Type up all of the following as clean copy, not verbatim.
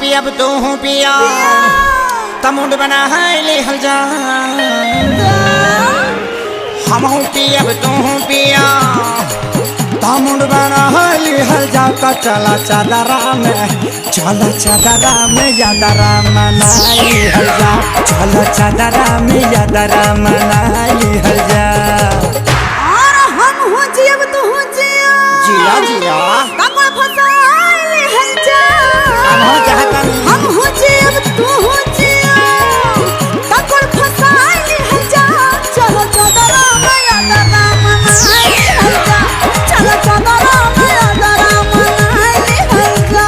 पिया तू पिया तमुंड बना है ले हल जा हम पिया तू पिया तमुंड बना है ले हल जा का चला चादरा में यादरा मनाई हल जा चला चादरा में यादरा मनाई हल जा और हम हो जियब तू हो जिया जिया जिया तको फसाई हल जा हम हो चाहता हम हो जियब तू हो जिया तको फसाई हल जा चलो चादरा में यादरा मनाई हल जा चलो चादरा में यादरा मनाई हल जा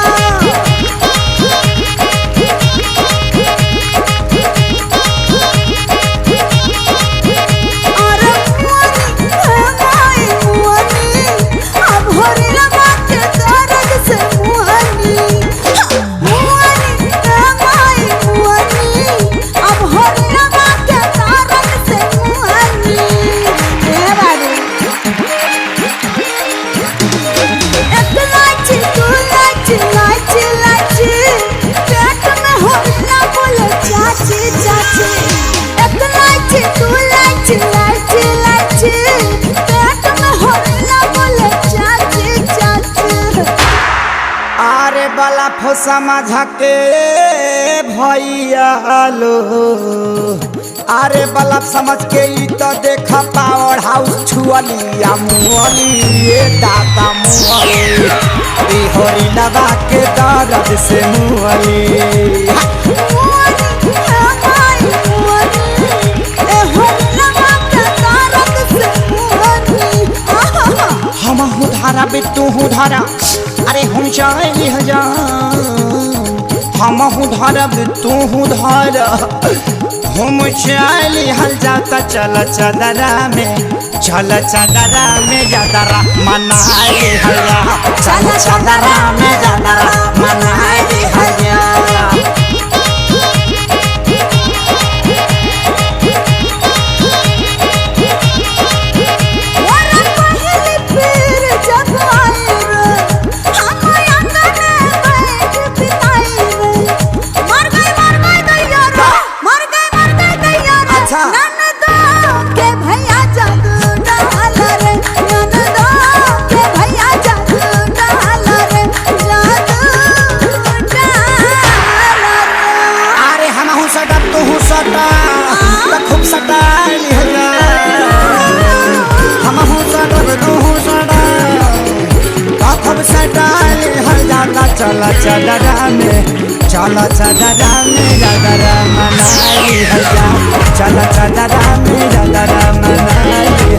वाला समझ के भैया लो अरे बल्ब समझ के ई तो देखा पावर हाउस छुअलिया मुअली ये दादा मुअली होरी लगा के दर्द से मुअली हम धारा बे तू धारा अरे हम चाहे जा हम धारा बे तू धारा हम चाहे हल जाता चल चादरा में यादरा मनाई हल्ला चल चादरा में यादरा मनाई हल्ला खूब सटाइल हम खूब सटाइल हर जाता चला चादरा में यादरा मनाई हल जा चला चादरा में यादरा मनाई